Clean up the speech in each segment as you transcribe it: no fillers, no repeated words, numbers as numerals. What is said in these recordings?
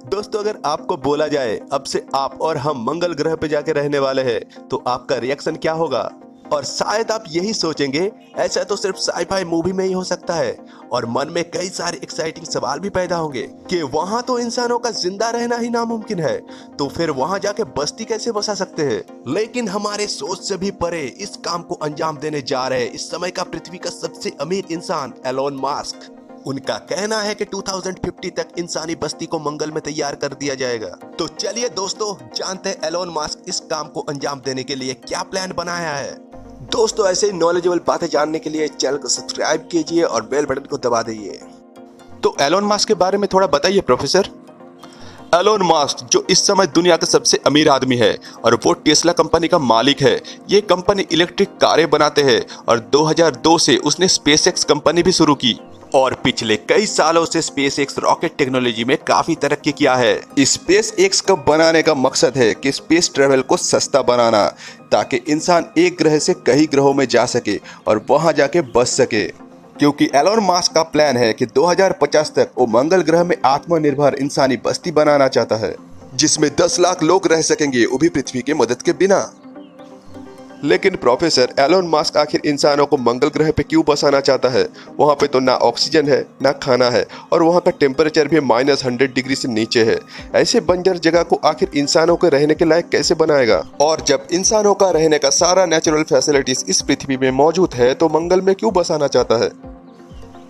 दोस्तों, अगर आपको बोला जाए अब से आप और हम मंगल ग्रह पे जाके रहने वाले हैं तो आपका रिएक्शन क्या होगा? और शायद आप यही सोचेंगे, ऐसा तो सिर्फ साई-फाई मूवी में ही हो सकता है। और मन में कई सारे एक्साइटिंग सवाल भी पैदा होंगे कि वहां तो इंसानों का जिंदा रहना ही नामुमकिन है, तो फिर वहां जाके बस्ती कैसे बसा सकते हैं? लेकिन हमारे सोच से भी परे इस काम को अंजाम देने जा रहे इस समय का पृथ्वी का सबसे अमीर इंसान एलोन मस्क। उनका कहना है कि 2050 तक इंसानी बस्ती को मंगल में तैयार कर दिया जाएगा। तो चलिए दोस्तों, जानते हैं एलोन मस्क इस काम को अंजाम देने के लिए क्या प्लान बनाया है। दोस्तों, ऐसे ही नॉलेजेबल बातें जानने के लिए चैनल को सब्सक्राइब कीजिए और बेल बटन को दबा दीजिए। तो एलोन मस्क के बारे में थोड़ा बताइए प्रोफेसर। एलोन मस्क जो इस समय दुनिया का सबसे अमीर आदमी है और वो टेस्ला कंपनी का मालिक है। ये कंपनी इलेक्ट्रिक कारें बनाते हैं और 2002 से उसने स्पेसएक्स कंपनी भी शुरू की और पिछले कई सालों से स्पेसएक्स रॉकेट टेक्नोलॉजी में काफी तरक्की किया है। स्पेसएक्स को बनाने का मकसद है कि स्पेस ट्रेवल को सस्ता बनाना, ताकि इंसान एक ग्रह से कई ग्रहों में जा सके और वहां जाके बस सके। क्योंकि एलोन मस्क का प्लान है कि 2050 तक वो मंगल ग्रह में आत्मनिर्भर इंसानी बस्ती बनाना चाहता है, जिसमें 10 लाख लोग रह सकेंगे, वो भी पृथ्वी के मदद के बिना। लेकिन प्रोफेसर, एलोन मस्क आखिर इंसानों को मंगल ग्रह पे क्यों बसाना चाहता है? वहाँ पे तो ना ऑक्सीजन है, ना खाना है और वहाँ का टेम्परेचर भी -100 डिग्री से नीचे है। ऐसे बंजर जगह को आखिर इंसानों के रहने के लायक कैसे बनाएगा? और जब इंसानों का रहने का सारा नेचुरल फैसिलिटीज इस पृथ्वी में मौजूद है, तो मंगल में क्यों बसाना चाहता है?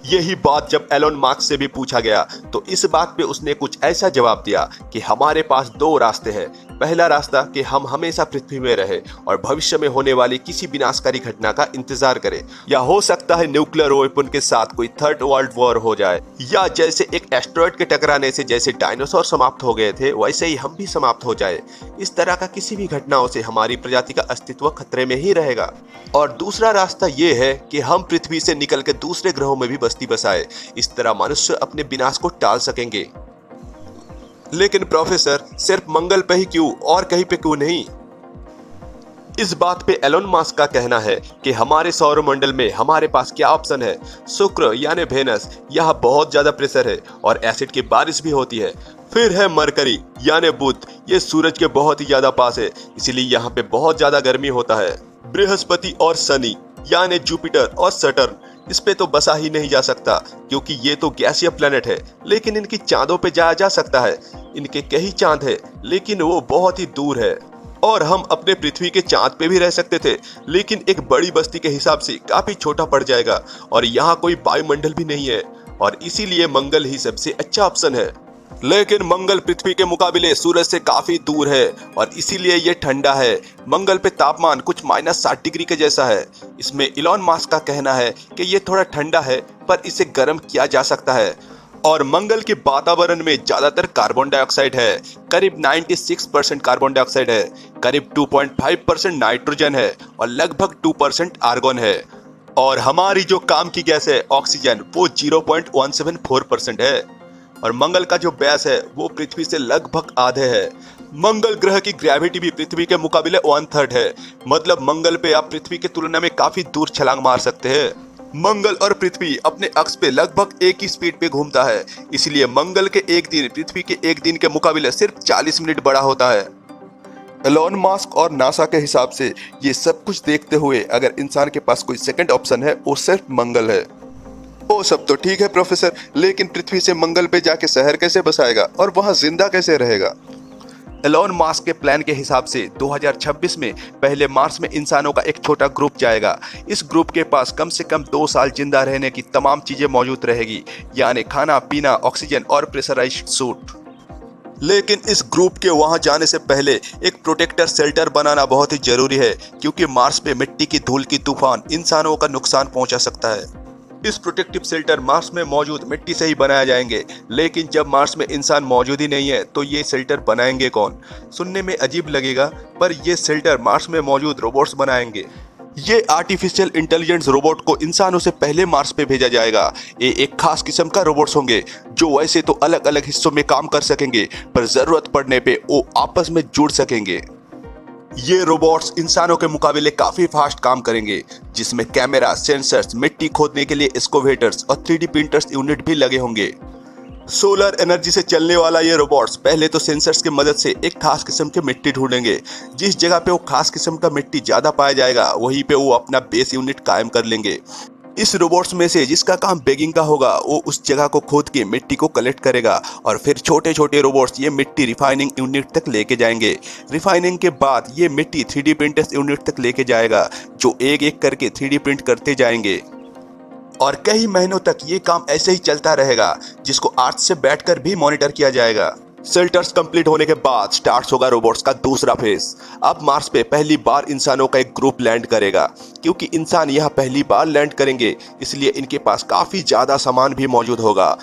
यही बात जब एलोन मस्क से भी पूछा गया तो इस बात पे उसने कुछ ऐसा जवाब दिया कि हमारे पास दो रास्ते हैं। पहला रास्ता कि हम हमेशा पृथ्वी में रहे और भविष्य में होने वाली किसी विनाशकारी घटना का इंतजार करें, या हो सकता है न्यूक्लियर वेपन के साथ कोई थर्ड वर्ल्ड वॉर हो जाए, या जैसे एक एस्टेरॉयड के टकराने से जैसे डायनासोर समाप्त हो गए थे वैसे ही हम भी समाप्त हो जाए। इस तरह का किसी भी घटनाओं से हमारी प्रजाति का अस्तित्व खतरे में ही रहेगा। और दूसरा रास्ता ये है कि हम पृथ्वी से निकल के दूसरे ग्रहों में भी बस्ती बसाए। इस तरह मनुष्य अपने विनाश को टाल सकेंगे। लेकिन प्रोफेसर, सिर्फ मंगल पे ही क्यों और कहीं पे क्यों नहीं? इस बात पे एलोन मस्क का कहना है कि हमारे सौरमंडल में हमारे पास क्या ऑप्शन है। शुक्र यानी वेनस, यहाँ बहुत ज्यादा प्रेशर है और एसिड की बारिश भी होती है। फिर है मरकरी यानी बुध, ये सूरज के बहुत ही ज्यादा पास है, इसीलिए यहाँ पे बहुत ज्यादा गर्मी होता है। बृहस्पति और शनि यानी जुपिटर और सटर्न, इस पे तो बसा ही नहीं जा सकता क्योंकि ये तो गैसीय प्लेनेट है। लेकिन इनकी चांदों पे जाया जा सकता है। इनके कई चांद है लेकिन वो बहुत ही दूर है। और हम अपने पृथ्वी के चांद पे भी रह सकते थे, लेकिन एक बड़ी बस्ती के हिसाब से काफी छोटा पड़ जाएगा और यहाँ कोई वायुमंडल भी नहीं है, और इसीलिए मंगल ही सबसे अच्छा ऑप्शन है। लेकिन मंगल पृथ्वी के मुकाबले सूरज से काफी दूर है और इसीलिए ये ठंडा है। मंगल पे तापमान कुछ -60 डिग्री के जैसा है। इसमें एलोन मस्क का कहना है कि ये थोड़ा ठंडा है पर इसे गर्म किया जा सकता है। और मंगल के वातावरण में ज्यादातर कार्बन डाइऑक्साइड है, करीब 96% कार्बन डाइऑक्साइड है, करीब 2.5% नाइट्रोजन है और लगभग 2% आर्गन है। और हमारी जो काम की गैस है ऑक्सीजन, वो 0.174% है। और मंगल का जो व्यास है वो पृथ्वी से लगभग आधे है। मंगल ग्रह की ग्रेविटी भी पृथ्वी के मुकाबले 1/3 है। मतलब मंगल पे आप पृथ्वी की तुलना में काफी दूर छलांग मार सकते हैं। मंगल और पृथ्वी अपने अक्ष पे लगभग एक ही स्पीड पे घूमता है, इसलिए मंगल के एक दिन पृथ्वी के एक दिन के मुकाबले सिर्फ 40 मिनट बड़ा होता है। एलोन मस्क और नासा के हिसाब से ये सब कुछ देखते हुए अगर इंसान के पास कोई सेकंड ऑप्शन है वो सिर्फ मंगल है। वो सब तो ठीक है प्रोफेसर, लेकिन पृथ्वी से मंगल पे जाके शहर कैसे बसाएगा और वहां जिंदा कैसे रहेगा? एलोन मस्क के प्लान के हिसाब से 2026 में पहले मार्स में इंसानों का एक छोटा ग्रुप जाएगा। इस ग्रुप के पास कम से कम 2 साल जिंदा रहने की तमाम चीजें मौजूद रहेगी, यानी खाना पीना, ऑक्सीजन और प्रेशराइज्ड सूट। लेकिन इस ग्रुप के वहां जाने से पहले एक प्रोटेक्टर शेल्टर बनाना बहुत ही जरूरी है, क्योंकि मार्स पे मिट्टी की धूल की तूफान इंसानों का नुकसान पहुंचा सकता है। इस प्रोटेक्टिव शेल्टर मार्स में मौजूद मिट्टी से ही बनाया जाएंगे, लेकिन जब मार्स में इंसान मौजूद ही नहीं है तो ये शेल्टर बनाएंगे कौन? सुनने में अजीब लगेगा, पर ये शेल्टर मार्स में मौजूद रोबोट्स बनाएंगे। ये आर्टिफिशियल इंटेलिजेंस रोबोट को इंसानों से पहले मार्स पे भेजा जाएगा। ये एक खास किस्म का रोबोट्स होंगे जो वैसे तो अलग अलग हिस्सों में काम कर सकेंगे, पर जरूरत पड़ने पे वो आपस में जुड़ सकेंगे। ये रोबोट्स इंसानों के मुकाबले काफी फास्ट काम करेंगे, जिसमें कैमरा, सेंसर्स, मिट्टी खोदने के लिए एक्सकवेटर्स और 3D प्रिंटर्स यूनिट भी लगे होंगे। सोलर एनर्जी से चलने वाला ये रोबोट्स पहले तो सेंसर्स की मदद से एक खास किस्म की मिट्टी ढूंढेंगे। जिस जगह पे वो खास किस्म का मिट्टी ज्यादा पाया जाएगा वहीं पे वो अपना बेस यूनिट कायम कर लेंगे। इस रोबोट्स में से जिसका काम बैगिंग का होगा वो उस जगह को खोद के मिट्टी को कलेक्ट करेगा और फिर छोटे छोटे रोबोट्स ये मिट्टी रिफाइनिंग यूनिट तक लेके जाएंगे। रिफाइनिंग के बाद ये मिट्टी 3D प्रिंटर्स यूनिट तक लेके जाएगा जो एक एक करके 3D प्रिंट करते जाएंगे और कई महीनों तक ये काम ऐसे ही चलता रहेगा, जिसको अर्थ से बैठकर भी मॉनिटर किया जाएगा। शेल्टर्स कंप्लीट होने के बाद स्टार्ट होगा रोबोट्स का दूसरा फेज। अब मार्स पे पहली बार इंसानों का एक ग्रुप लैंड करेगा। क्योंकि इंसान यहाँ पहली बार लैंड करेंगे इसलिए इनके पास काफी ज्यादा सामान भी मौजूद होगा।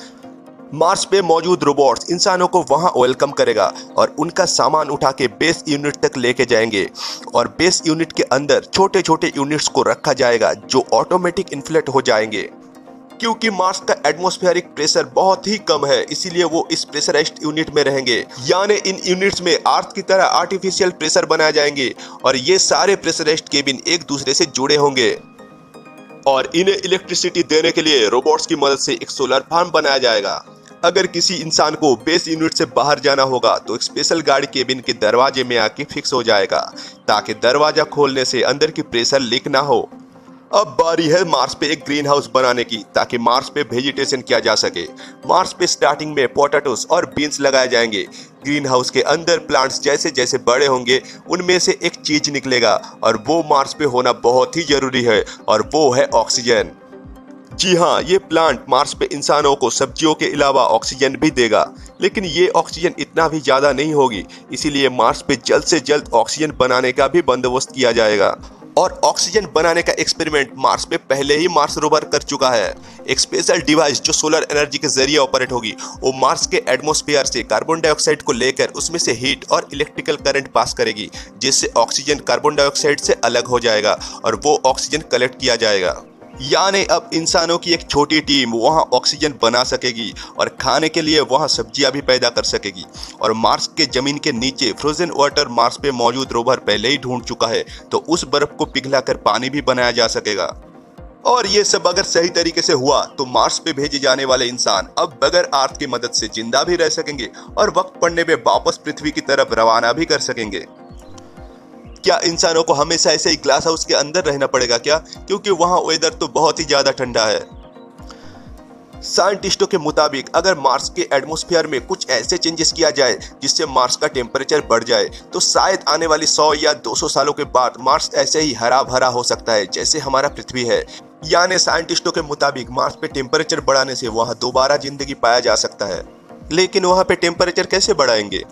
मार्स पे मौजूद रोबोट्स इंसानों को वहां वेलकम करेगा और उनका सामान उठा के बेस यूनिट तक लेके जाएंगे और बेस यूनिट के अंदर छोटे छोटे यूनिट्स को रखा जाएगा जो ऑटोमेटिक इन्फ्लेट हो जाएंगे। क्योंकि मार्स का एटमॉस्फेरिक प्रेशर बहुत ही कम है इसीलिए वो इस प्रेशराइज्ड यूनिट में रहेंगे। यानी इन यूनिट्स में अर्थ की तरह आर्टिफिशियल प्रेशर बनाए जाएंगे और ये सारे प्रेशराइज्ड केबिन एक दूसरे से जुड़े होंगे और इन्हें इलेक्ट्रिसिटी देने के लिए रोबोट्स की मदद से एक सोलर फार्म बनाया जाएगा। अगर किसी इंसान को बेस यूनिट से बाहर जाना होगा तो एक स्पेशल गार्ड केबिन के दरवाजे में आके फिक्स हो जाएगा ताकि दरवाजा खोलने से अंदर की प्रेशर लीक ना हो। अब बारी है मार्स पे एक ग्रीन हाउस बनाने की ताकि मार्स पे वेजिटेशन किया जा सके। मार्स पे स्टार्टिंग में पोटैटोस और बीन्स लगाए जाएंगे। ग्रीन हाउस के अंदर प्लांट्स जैसे जैसे बड़े होंगे उनमें से एक चीज निकलेगा और वो मार्स पे होना बहुत ही जरूरी है और वो है ऑक्सीजन। जी हाँ, ये प्लांट मार्स पे इंसानों को सब्जियों के अलावा ऑक्सीजन भी देगा, लेकिन ये ऑक्सीजन इतना भी ज्यादा नहीं होगी, इसीलिए मार्स पे जल्द से जल्द ऑक्सीजन बनाने का भी बंदोबस्त किया जाएगा। और ऑक्सीजन बनाने का एक्सपेरिमेंट मार्स पे पहले ही मार्स रोवर कर चुका है। एक स्पेशल डिवाइस जो सोलर एनर्जी के जरिए ऑपरेट होगी वो मार्स के एटमॉस्फेयर से कार्बन डाइऑक्साइड को लेकर उसमें से हीट और इलेक्ट्रिकल करंट पास करेगी, जिससे ऑक्सीजन कार्बन डाइऑक्साइड से अलग हो जाएगा और वो ऑक्सीजन कलेक्ट किया जाएगा। यानी अब इंसानों की एक छोटी टीम वहां ऑक्सीजन बना सकेगी और खाने के लिए वहां सब्जियां भी पैदा कर सकेगी। और मार्स के जमीन के नीचे फ्रोजन वाटर मार्स पे मौजूद रोवर पहले ही ढूंढ चुका है, तो उस बर्फ को पिघलाकर पानी भी बनाया जा सकेगा। और ये सब अगर सही तरीके से हुआ तो मार्स पे भेजे जाने वाले इंसान अब बगैर अर्थ की मदद से जिंदा भी रह सकेंगे और वक्त पड़ने पे वापस पृथ्वी की तरफ रवाना भी कर सकेंगे। क्या इंसानों को हमेशा ऐसे ही ग्लास हाउस के अंदर रहना पड़ेगा क्या? क्योंकि वहां वेदर तो बहुत ही ज्यादा ठंडा है। साइंटिस्टों के मुताबिक अगर मार्स के एटमॉस्फेयर में कुछ ऐसे चेंजेस किया जाए जिससे मार्स का टेम्परेचर बढ़ जाए तो शायद आने वाली 100 या 200 सालों के बाद मार्स ऐसे ही हरा भरा हो सकता है जैसे हमारा पृथ्वी है। यानी साइंटिस्टों के मुताबिक मार्स पे टेम्परेचर बढ़ाने से वहां दोबारा जिंदगी पाया जा सकता है। लेकिन वहां पे टेम्परेचर कैसे बढ़ाएंगे?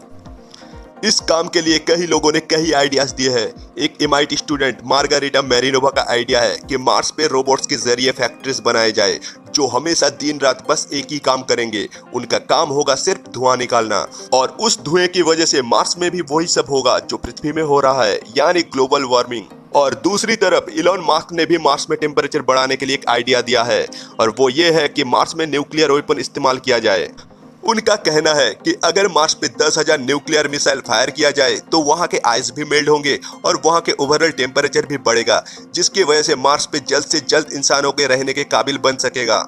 इस काम के लिए कई लोगों ने कई आइडियाज दिए हैं। एक MIT स्टूडेंट मार्गारिटा मैरिनोवा का आइडिया है कि मार्स पे रोबोट्स के जरिए फैक्ट्रीज बनाए जाए जो हमेशा दिन रात बस एक ही काम करेंगे। उनका काम होगा सिर्फ धुआं निकालना और उस धुएं की वजह से मार्स में भी वही सब होगा जो पृथ्वी में हो रहा है, यानी ग्लोबल वार्मिंग। और दूसरी तरफ इलॉन मस्क ने भी मार्स में टेम्परेचर बढ़ाने के लिए एक आइडिया दिया है और वो ये है कि मार्स में न्यूक्लियर वेपन इस्तेमाल किया जाए। उनका कहना है कि अगर मार्स पे 10,000 न्यूक्लियर मिसाइल फायर किया जाए तो वहां के आइस भी मेल्ट होंगे और वहां के ओवरऑल टेम्परेचर भी बढ़ेगा, जिसकी वजह से मार्स पे जल्द से जल्द इंसानों के रहने के काबिल बन सकेगा।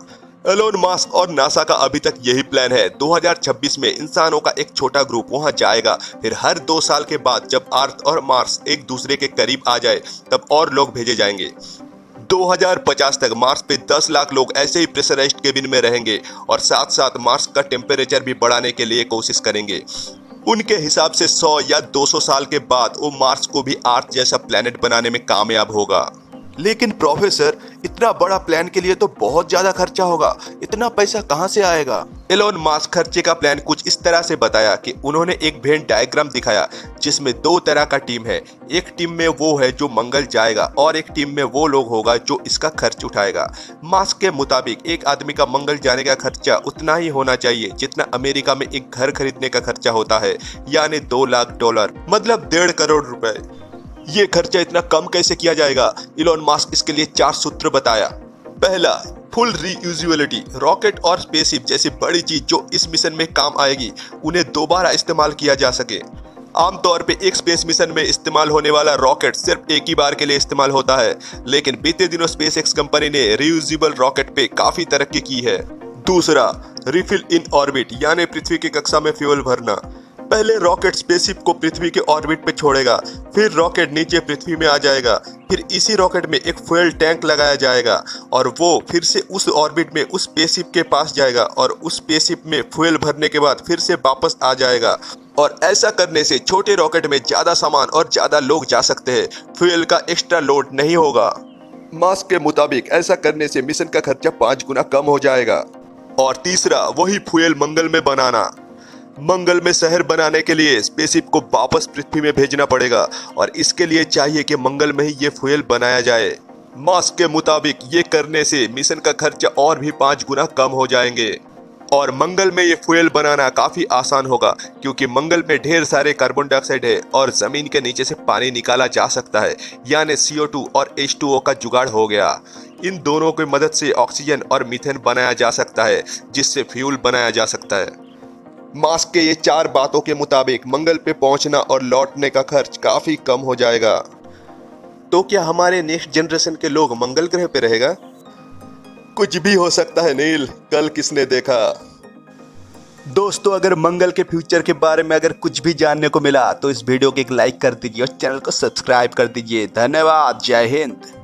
एलोन मस्क और नासा का अभी तक यही प्लान है। 2026 में इंसानों का एक छोटा ग्रुप वहां जाएगा, फिर हर 2 साल के बाद जब अर्थ और मार्स एक दूसरे के करीब आ जाए तब और लोग भेजे जाएंगे। 2050 तक मार्स पे 10 लाख लोग ऐसे ही प्रेशराइज्ड केबिन में रहेंगे और साथ साथ मार्स का टेम्परेचर भी बढ़ाने के लिए कोशिश करेंगे। उनके हिसाब से 100 या 200 साल के बाद वो मार्स को भी अर्थ जैसा प्लेनेट बनाने में कामयाब होगा। लेकिन प्रोफेसर, इतना बड़ा प्लान के लिए तो बहुत ज्यादा खर्चा होगा, इतना पैसा कहां से आएगा? एलोन मस्क खर्चे का प्लान कुछ इस तरह से बताया कि उन्होंने एक वेन डायग्राम दिखाया जिसमें 2 तरह का टीम है। एक टीम में वो है जो मंगल जाएगा और एक टीम में वो लोग होगा जो इसका खर्च उठाएगा। मस्क के मुताबिक एक आदमी का मंगल जाने का खर्चा उतना ही होना चाहिए जितना अमेरिका में एक घर खरीदने का खर्चा होता है, यानी $2 लाख, मतलब 1.5 करोड़ रुपए। ये खर्चा इतना कम कैसे किया जाएगा? इलॉन मस्क इसके लिए 4 सूत्र बताया। पहला, फुल रीयूजेबिलिटी। रॉकेट और स्पेसशिप जैसी बड़ी चीज जो इस मिशन में काम आएगी उन्हें दोबारा इस्तेमाल किया जा सके। आमतौर पे एक स्पेस मिशन में इस्तेमाल होने वाला रॉकेट सिर्फ एक ही बार के लिए इस्तेमाल होता है, लेकिन बीते दिनों स्पेसएक्स कंपनी ने रीयूजेबल रॉकेट पे काफी तरक्की की है। दूसरा, रिफिल इन ऑर्बिट यानी पृथ्वी की कक्षा में फ्यूल भरना। पहले रॉकेट स्पेसशिप को पृथ्वी के ऑर्बिट पे छोड़ेगा, फिर रॉकेट नीचे पृथ्वी में आ जाएगा, फिर इसी रॉकेट में एक फ्यूल टैंक लगाया जाएगा और वो फिर से उस ऑर्बिट में उस स्पेसशिप के पास जाएगा और उस स्पेसशिप में फ्यूल भरने के बाद फिर से वापस आ जाएगा। और ऐसा करने से छोटे रॉकेट में ज्यादा सामान और ज्यादा लोग जा सकते हैं, फ्यूल का एक्स्ट्रा लोड नहीं होगा। मास्क के मुताबिक ऐसा करने से मिशन का खर्चा 5 गुना कम हो जाएगा। और तीसरा, वही फ्यूल मंगल में बनाना। मंगल में शहर बनाने के लिए स्पेसशिप को वापस पृथ्वी में भेजना पड़ेगा और इसके लिए चाहिए कि मंगल में ही ये फ्यूल बनाया जाए। मास्क के मुताबिक ये करने से मिशन का खर्चा और भी 5 गुना कम हो जाएंगे। और मंगल में ये फ्यूल बनाना काफी आसान होगा क्योंकि मंगल में ढेर सारे कार्बन डाइऑक्साइड है और जमीन के नीचे से पानी निकाला जा सकता है, यानी CO2 और H2O का जुगाड़ हो गया। इन दोनों की मदद से ऑक्सीजन और मीथेन बनाया जा सकता है जिससे फ्यूल बनाया जा सकता है। मास्क के ये 4 बातों के मुताबिक मंगल पे पहुंचना और लौटने का खर्च काफी कम हो जाएगा। तो क्या हमारे नेक्स्ट जनरेशन के लोग मंगल ग्रह पे रहेगा? कुछ भी हो सकता है नील, कल किसने देखा। दोस्तों, अगर मंगल के फ्यूचर के बारे में अगर कुछ भी जानने को मिला तो इस वीडियो को एक लाइक कर दीजिए और चैनल को सब्सक्राइब कर दीजिए। धन्यवाद। जय हिंद।